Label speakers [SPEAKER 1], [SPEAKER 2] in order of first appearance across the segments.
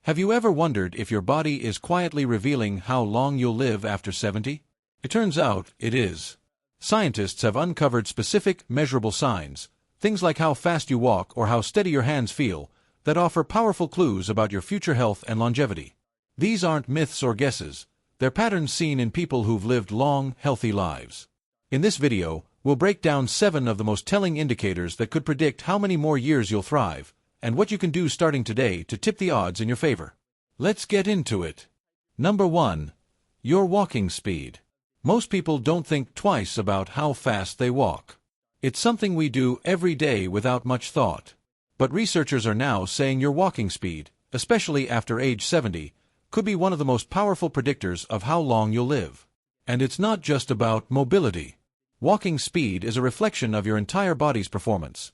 [SPEAKER 1] Have you ever wondered if your body is quietly revealing how long you'll live after 70? It turns out it is. Scientists have uncovered specific, measurable signs, things like how fast you walk or how steady your hands feel, that offer powerful clues about your future health and longevity. These aren't myths or guesses, they're patterns seen in people who've lived long, healthy lives. In this video, we'll break down 7 of the most telling indicators that could predict how many more years you'll thrive, and what you can do starting today to tip the odds in your favor. Let's get into it. Number 1. Your walking speed. Most people don't think twice about how fast they walk. It's something we do every day without much thought. But researchers are now saying your walking speed, especially after age 70, could be one of the most powerful predictors of how long you'll live. And it's not just about mobility. Walking speed is a reflection of your entire body's performance.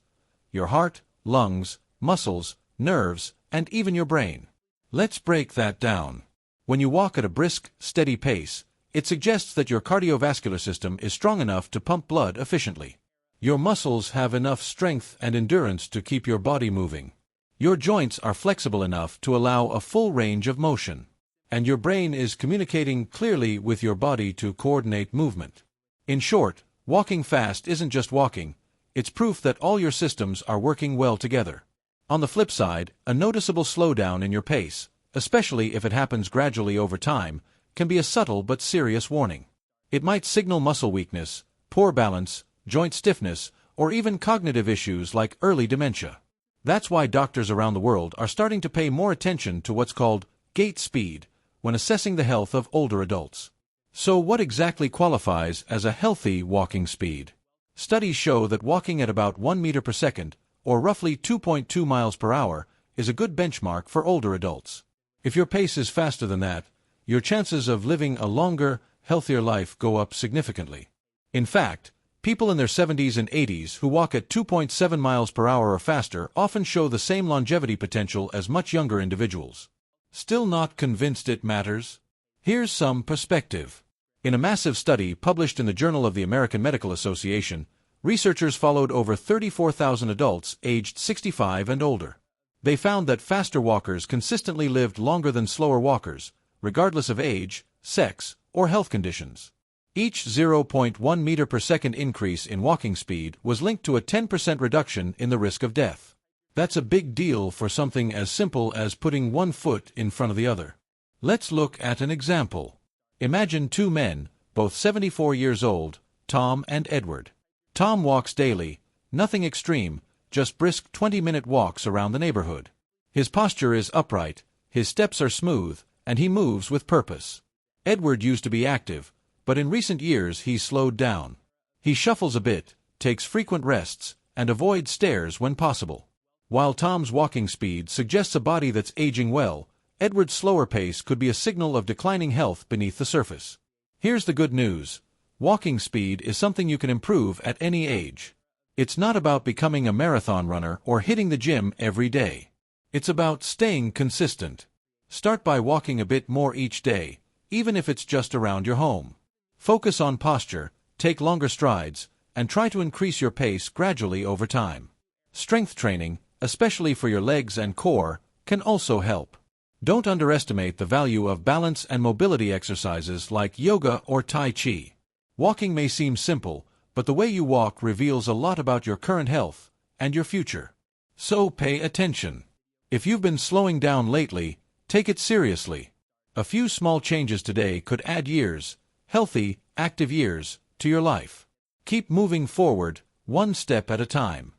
[SPEAKER 1] Your heart, lungs, muscles, nerves, and even your brain. Let's break that down. When you walk at a brisk, steady pace, it suggests that your cardiovascular system is strong enough to pump blood efficiently. Your muscles have enough strength and endurance to keep your body moving. Your joints are flexible enough to allow a full range of motion. And your brain is communicating clearly with your body to coordinate movement. In short, walking fast isn't just walking, it's proof that all your systems are working well together. On the flip side, a noticeable slowdown in your pace, especially if it happens gradually over time, can be a subtle but serious warning. It might signal muscle weakness, poor balance, joint stiffness, or even cognitive issues like early dementia. That's why doctors around the world are starting to pay more attention to what's called gait speed when assessing the health of older adults. So what exactly qualifies as a healthy walking speed? Studies show that walking at about 1 meter per second, or roughly 2.2 miles per hour, is a good benchmark for older adults. If your pace is faster than that, your chances of living a longer, healthier life go up significantly. In fact, people in their 70s and 80s who walk at 2.7 miles per hour or faster often show the same longevity potential as much younger individuals. Still not convinced it matters? Here's some perspective. In a massive study published in the Journal of the American Medical Association, researchers followed over 34,000 adults aged 65 and older. They found that faster walkers consistently lived longer than slower walkers, regardless of age, sex, or health conditions. Each 0.1 meter per second increase in walking speed was linked to a 10% reduction in the risk of death. That's a big deal for something as simple as putting one foot in front of the other. Let's look at an example. Imagine 2 men, both 74 years old, Tom and Edward. Tom walks daily, nothing extreme, just brisk 20-minute walks around the neighborhood. His posture is upright, his steps are smooth, and he moves with purpose. Edward used to be active, but in recent years he's slowed down. He shuffles a bit, takes frequent rests, and avoids stairs when possible. While Tom's walking speed suggests a body that's aging well, Edward's slower pace could be a signal of declining health beneath the surface. Here's the good news. Walking speed is something you can improve at any age. It's not about becoming a marathon runner or hitting the gym every day. It's about staying consistent. Start by walking a bit more each day, even if it's just around your home. Focus on posture, take longer strides, and try to increase your pace gradually over time. Strength training, especially for your legs and core, can also help. Don't underestimate the value of balance and mobility exercises like yoga or Tai Chi. Walking may seem simple, but the way you walk reveals a lot about your current health and your future. So pay attention. If you've been slowing down lately, take it seriously. A few small changes today could add years, healthy, active years, to your life. Keep moving forward, one step at a time.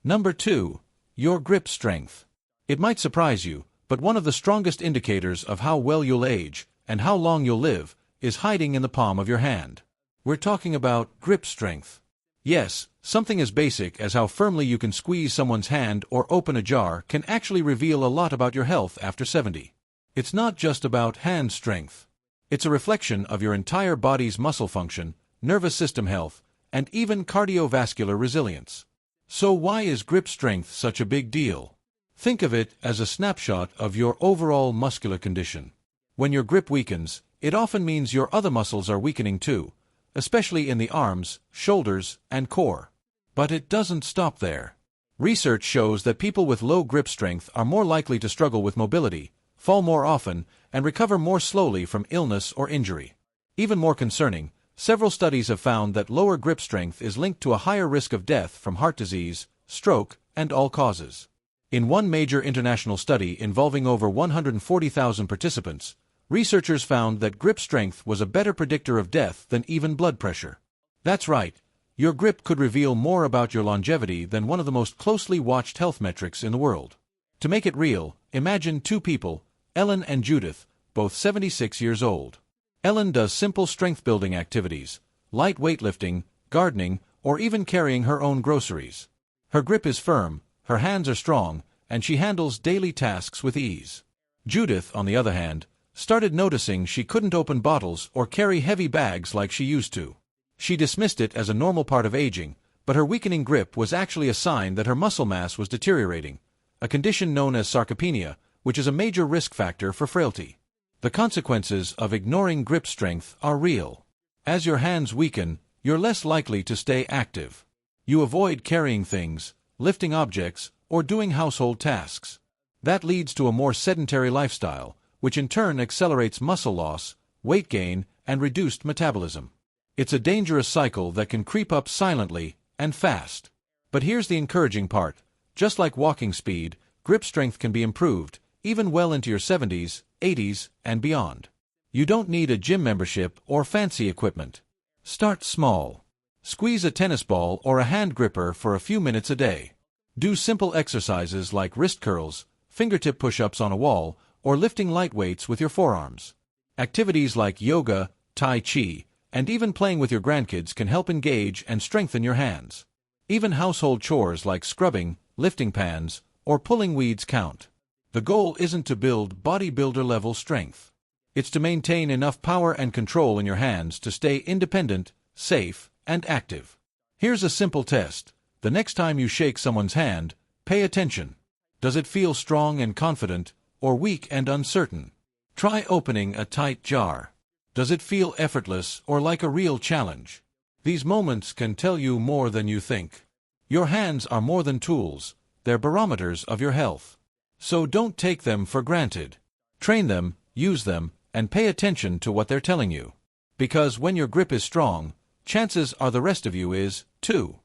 [SPEAKER 1] Number 2. Your grip strength. It might surprise you, but one of the strongest indicators of how well you'll age and how long you'll live is hiding in the palm of your hand. We're talking about grip strength. Yes, something as basic as how firmly you can squeeze someone's hand or open a jar can actually reveal a lot about your health after 70. It's not just about hand strength. It's a reflection of your entire body's muscle function, nervous system health, and even cardiovascular resilience. So why is grip strength such a big deal? Think of it as a snapshot of your overall muscular condition. When your grip weakens, it often means your other muscles are weakening too, especially in the arms, shoulders, and core. But it doesn't stop there. Research shows that people with low grip strength are more likely to struggle with mobility, fall more often, and recover more slowly from illness or injury. Even more concerning, several studies have found that lower grip strength is linked to a higher risk of death from heart disease, stroke, and all causes. In one major international study involving over 140,000 participants, researchers found that grip strength was a better predictor of death than even blood pressure. That's right, your grip could reveal more about your longevity than one of the most closely watched health metrics in the world. To make it real, imagine two people, Ellen and Judith, both 76 years old. Ellen does simple strength-building activities, light weightlifting, gardening, or even carrying her own groceries. Her grip is firm, her hands are strong, and she handles daily tasks with ease. Judith, on the other hand, started noticing she couldn't open bottles or carry heavy bags like she used to. She dismissed it as a normal part of aging, but her weakening grip was actually a sign that her muscle mass was deteriorating, a condition known as sarcopenia, which is a major risk factor for frailty. The consequences of ignoring grip strength are real. As your hands weaken, you're less likely to stay active. You avoid carrying things, lifting objects, or doing household tasks. That leads to a more sedentary lifestyle, which in turn accelerates muscle loss, weight gain, and reduced metabolism. It's a dangerous cycle that can creep up silently and fast. But here's the encouraging part. Just like walking speed, grip strength can be improved, even well into your 70s, 80s, and beyond. You don't need a gym membership or fancy equipment. Start small. Squeeze a tennis ball or a hand gripper for a few minutes a day. Do simple exercises like wrist curls, fingertip push-ups on a wall, or lifting light weights with your forearms. Activities like yoga, tai chi, and even playing with your grandkids can help engage and strengthen your hands. Even household chores like scrubbing, lifting pans, or pulling weeds count. The goal isn't to build bodybuilder-level strength. It's to maintain enough power and control in your hands to stay independent, safe, and active. Here's a simple test. The next time you shake someone's hand, pay attention. Does it feel strong and confident, or weak and uncertain? Try opening a tight jar. Does it feel effortless or like a real challenge? These moments can tell you more than you think. Your hands are more than tools, they're barometers of your health. So don't take them for granted. Train them, use them, and pay attention to what they're telling you. Because when your grip is strong, chances are the rest of you is, too.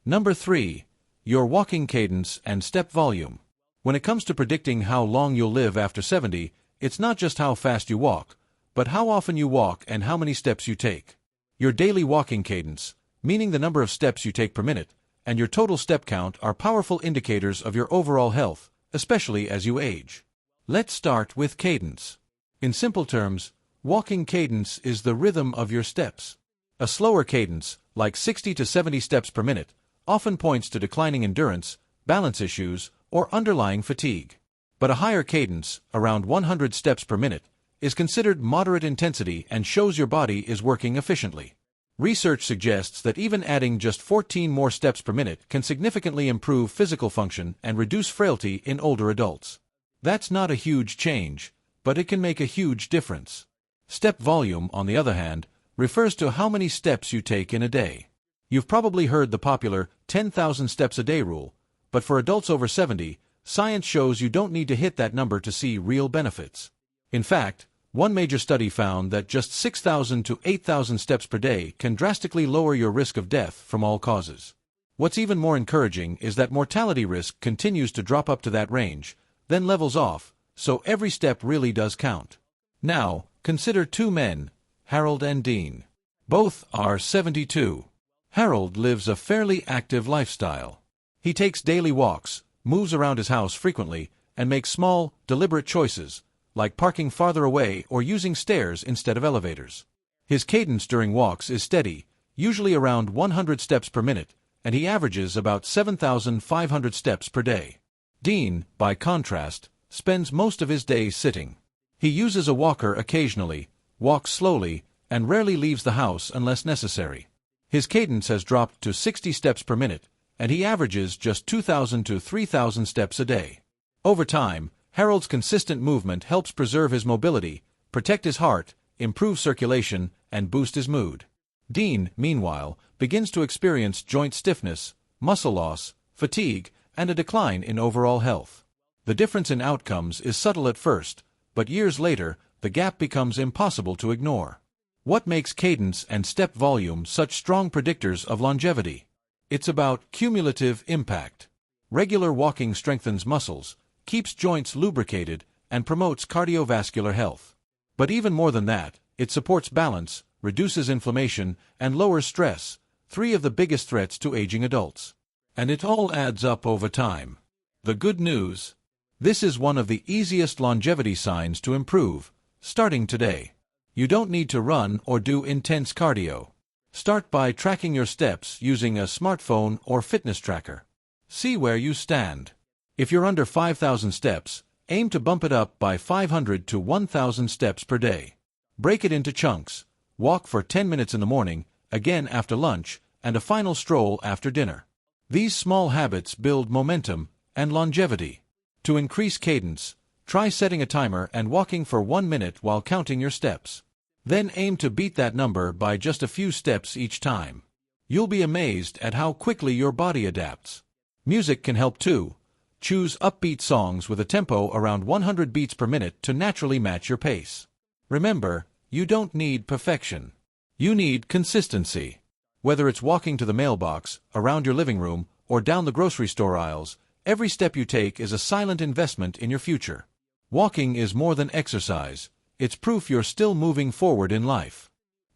[SPEAKER 1] Number 3. Your walking cadence and step volume. When it comes to predicting how long you'll live after 70, it's not just how fast you walk, but how often you walk and how many steps you take. Your daily walking cadence, meaning the number of steps you take per minute, and your total step count are powerful indicators of your overall health, especially as you age. Let's start with cadence. In simple terms, walking cadence is the rhythm of your steps. A slower cadence, like 60 to 70 steps per minute, often points to declining endurance, balance issues, or underlying fatigue. But a higher cadence, around 100 steps per minute, is considered moderate intensity and shows your body is working efficiently. Research suggests that even adding just 14 more steps per minute can significantly improve physical function and reduce frailty in older adults. That's not a huge change, but it can make a huge difference. Step volume, on the other hand, refers to how many steps you take in a day. You've probably heard the popular 10,000 steps a day rule, but for adults over 70, science shows you don't need to hit that number to see real benefits. In fact, one major study found that just 6,000 to 8,000 steps per day can drastically lower your risk of death from all causes. What's even more encouraging is that mortality risk continues to drop up to that range, then levels off, so every step really does count. Now, consider two men, Harold and Dean. Both are 72. Harold lives a fairly active lifestyle. He takes daily walks, moves around his house frequently, and makes small, deliberate choices, like parking farther away or using stairs instead of elevators. His cadence during walks is steady, usually around 100 steps per minute, and he averages about 7,500 steps per day. Dean, by contrast, spends most of his day sitting. He uses a walker occasionally, walks slowly, and rarely leaves the house unless necessary. His cadence has dropped to 60 steps per minute, and he averages just 2,000 to 3,000 steps a day. Over time, Harold's consistent movement helps preserve his mobility, protect his heart, improve circulation, and boost his mood. Dean, meanwhile, begins to experience joint stiffness, muscle loss, fatigue, and a decline in overall health. The difference in outcomes is subtle at first, but years later, the gap becomes impossible to ignore. What makes cadence and step volume such strong predictors of longevity? It's about cumulative impact. Regular walking strengthens muscles, keeps joints lubricated, and promotes cardiovascular health. But even more than that, it supports balance, reduces inflammation, and lowers stress, three of the biggest threats to aging adults. And it all adds up over time. The good news? This is one of the easiest longevity signs to improve, starting today. You don't need to run or do intense cardio. Start by tracking your steps using a smartphone or fitness tracker. See where you stand. If you're under 5,000 steps, aim to bump it up by 500 to 1,000 steps per day. Break it into chunks. Walk for 10 minutes in the morning, again after lunch, and a final stroll after dinner. These small habits build momentum and longevity. To increase cadence, try setting a timer and walking for 1 minute while counting your steps. Then aim to beat that number by just a few steps each time. You'll be amazed at how quickly your body adapts. Music can help too. Choose upbeat songs with a tempo around 100 beats per minute to naturally match your pace. Remember, you don't need perfection. You need consistency. Whether it's walking to the mailbox, around your living room, or down the grocery store aisles, every step you take is a silent investment in your future. Walking is more than exercise. It's proof you're still moving forward in life.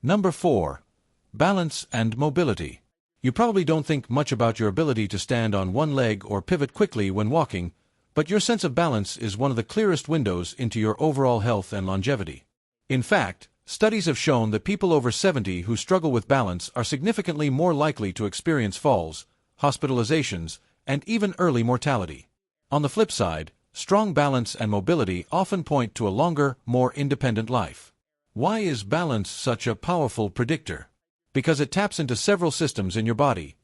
[SPEAKER 1] Number 4. Balance and mobility. You probably don't think much about your ability to stand on one leg or pivot quickly when walking, but your sense of balance is one of the clearest windows into your overall health and longevity. In fact, studies have shown that people over 70 who struggle with balance are significantly more likely to experience falls, hospitalizations, and even early mortality. On the flip side, strong balance and mobility often point to a longer, more independent life. Why is balance such a powerful predictor? Because it taps into several systems in your body: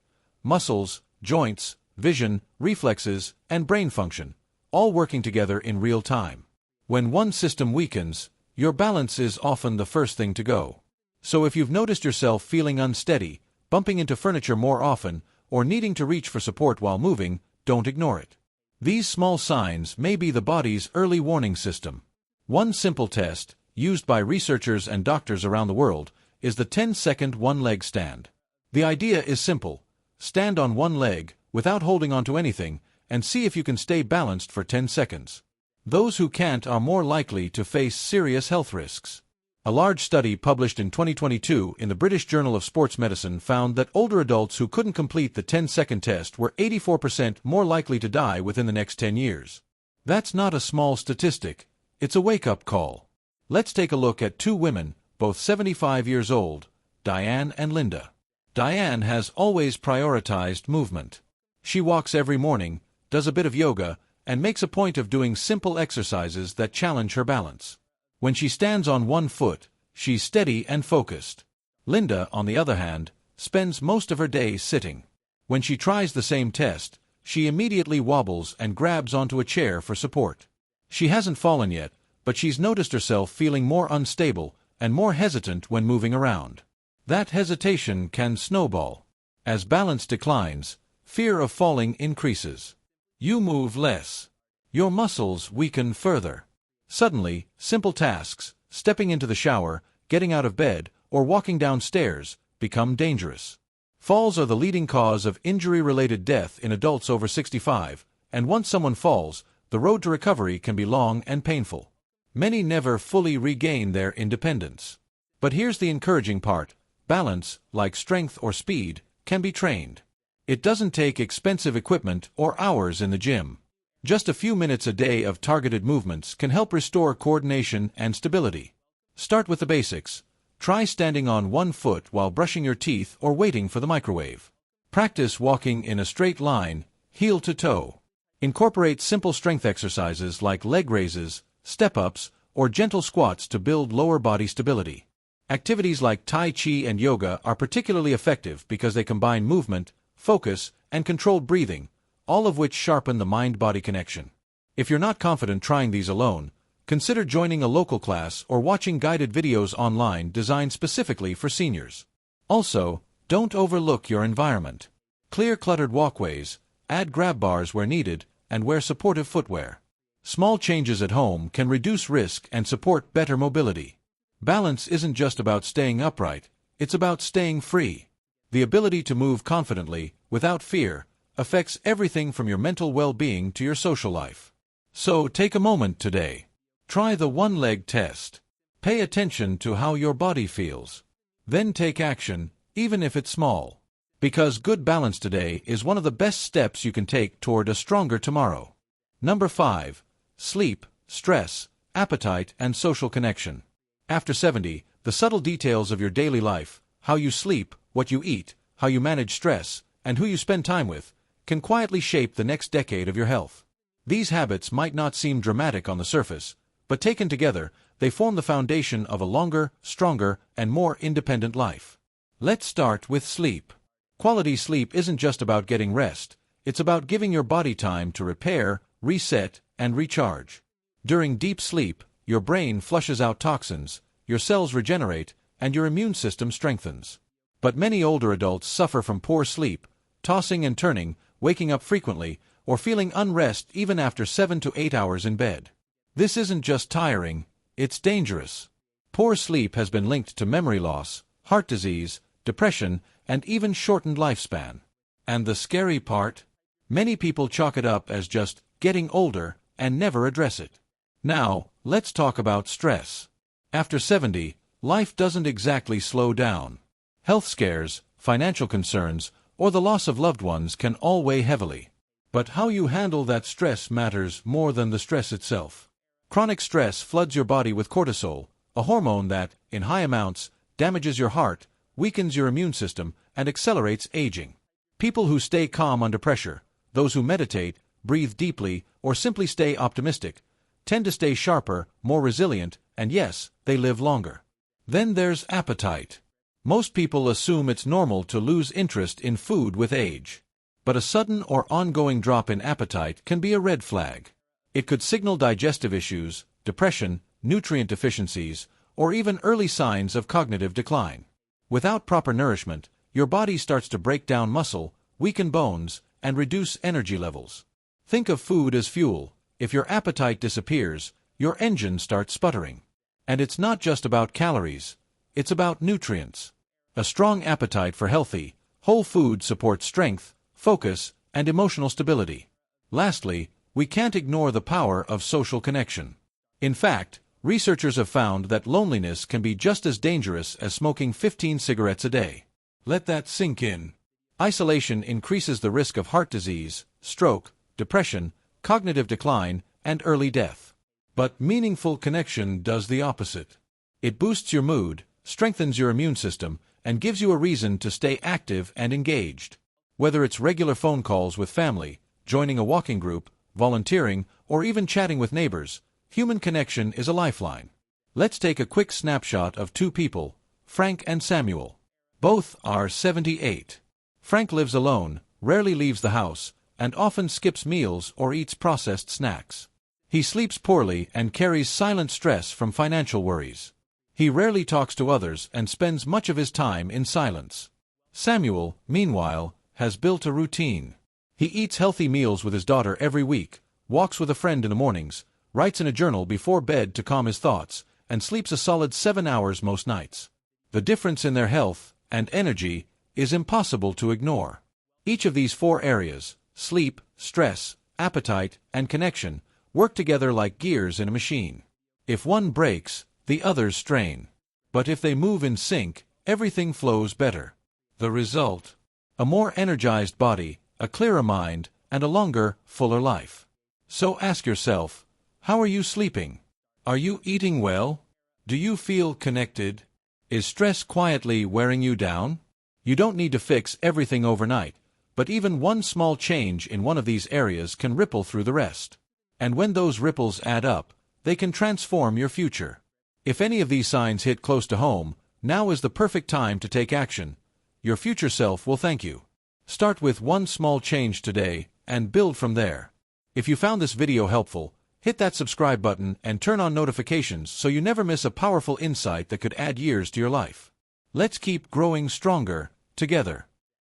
[SPEAKER 1] muscles, joints, vision, reflexes, and brain function, all working together in real time. When one system weakens, your balance is often the first thing to go. So if you've noticed yourself feeling unsteady, bumping into furniture more often, or needing to reach for support while moving, don't ignore it. These small signs may be the body's early warning system. One simple test, used by researchers and doctors around the world, is the 10-second one-leg stand. The idea is simple. Stand on one leg, without holding onto anything, and see if you can stay balanced for 10 seconds. Those who can't are more likely to face serious health risks. A large study published in 2022 in the British Journal of Sports Medicine found that older adults who couldn't complete the 10-second test were 84% more likely to die within the next 10 years. That's not a small statistic. It's a wake-up call. Let's take a look at two women, both 75 years old, Diane and Linda. Diane has always prioritized movement. She walks every morning, does a bit of yoga, and makes a point of doing simple exercises that challenge her balance. When she stands on one foot, she's steady and focused. Linda, on the other hand, spends most of her day sitting. When she tries the same test, she immediately wobbles and grabs onto a chair for support. She hasn't fallen yet, but she's noticed herself feeling more unstable and more hesitant when moving around. That hesitation can snowball. As balance declines, fear of falling increases. You move less. Your muscles weaken further. Suddenly, simple tasks, stepping into the shower, getting out of bed, or walking downstairs, become dangerous. Falls are the leading cause of injury-related death in adults over 65, and once someone falls, the road to recovery can be long and painful. Many never fully regain their independence. But here's the encouraging part: balance, like strength or speed, can be trained. It doesn't take expensive equipment or hours in the gym. Just a few minutes a day of targeted movements can help restore coordination and stability. Start with the basics. Try standing on one foot while brushing your teeth or waiting for the microwave. Practice walking in a straight line, heel to toe. Incorporate simple strength exercises like leg raises, step-ups, or gentle squats to build lower body stability. Activities like Tai Chi and yoga are particularly effective because they combine movement, focus, and controlled breathing, all of which sharpen the mind-body connection. If you're not confident trying these alone, consider joining a local class or watching guided videos online designed specifically for seniors. Also, don't overlook your environment. Clear cluttered walkways, add grab bars where needed, and wear supportive footwear. Small changes at home can reduce risk and support better mobility. Balance isn't just about staying upright, it's about staying free. The ability to move confidently, without fear, affects everything from your mental well-being to your social life. So take a moment today. Try the one-leg test. Pay attention to how your body feels. Then take action, even if it's small. Because good balance today is one of the best steps you can take toward a stronger tomorrow. Number 5. Sleep, stress, appetite, and social connection. After 70, the subtle details of your daily life, how you sleep, what you eat, how you manage stress, and who you spend time with, can quietly shape the next decade of your health. These habits might not seem dramatic on the surface, but taken together, they form the foundation of a longer, stronger, and more independent life. Let's start with sleep. Quality sleep isn't just about getting rest, it's about giving your body time to repair, reset, and recharge. During deep sleep, your brain flushes out toxins, your cells regenerate, and your immune system strengthens. But many older adults suffer from poor sleep, tossing and turning, waking up frequently, or feeling unrest even after 7 to 8 hours in bed. This isn't just tiring, it's dangerous. Poor sleep has been linked to memory loss, heart disease, depression, and even shortened lifespan. And the scary part? Many people chalk it up as just getting older and never address it. Now, let's talk about stress. After 70, life doesn't exactly slow down. Health scares, financial concerns, or the loss of loved ones can all weigh heavily. But how you handle that stress matters more than the stress itself. Chronic stress floods your body with cortisol, a hormone that, in high amounts, damages your heart, weakens your immune system, and accelerates aging. People who stay calm under pressure, those who meditate, breathe deeply, or simply stay optimistic, tend to stay sharper, more resilient, and yes, they live longer. Then there's appetite. Most people assume it's normal to lose interest in food with age. But a sudden or ongoing drop in appetite can be a red flag. It could signal digestive issues, depression, nutrient deficiencies, or even early signs of cognitive decline. Without proper nourishment, your body starts to break down muscle, weaken bones, and reduce energy levels. Think of food as fuel. If your appetite disappears, your engine starts sputtering. And it's not just about calories, it's about nutrients. A strong appetite for healthy, whole food supports strength, focus, and emotional stability. Lastly, we can't ignore the power of social connection. In fact, researchers have found that loneliness can be just as dangerous as smoking 15 cigarettes a day. Let that sink in. Isolation increases the risk of heart disease, stroke, depression, cognitive decline, and early death. But meaningful connection does the opposite. It boosts your mood, strengthens your immune system, and gives you a reason to stay active and engaged. Whether it's regular phone calls with family, joining a walking group, volunteering, or even chatting with neighbors, human connection is a lifeline. Let's take a quick snapshot of two people, Frank and Samuel. Both are 78. Frank lives alone, rarely leaves the house, and often skips meals or eats processed snacks. He sleeps poorly and carries silent stress from financial worries. He rarely talks to others and spends much of his time in silence. Samuel, meanwhile, has built a routine. He eats healthy meals with his daughter every week, walks with a friend in the mornings, writes in a journal before bed to calm his thoughts, and sleeps a solid 7 hours most nights. The difference in their health and energy is impossible to ignore. Each of these 4 areas, sleep, stress, appetite, and connection, work together like gears in a machine. If one breaks, the others strain. But if they move in sync, everything flows better. The result? A more energized body, a clearer mind, and a longer, fuller life. So ask yourself, how are you sleeping? Are you eating well? Do you feel connected? Is stress quietly wearing you down? You don't need to fix everything overnight, but even one small change in one of these areas can ripple through the rest. And when those ripples add up, they can transform your future. If any of these signs hit close to home, now is the perfect time to take action. Your future self will thank you. Start with one small change today, and build from there. If you found this video helpful, hit that subscribe button and turn on notifications so you never miss a powerful insight that could add years to your life. Let's keep growing stronger, together.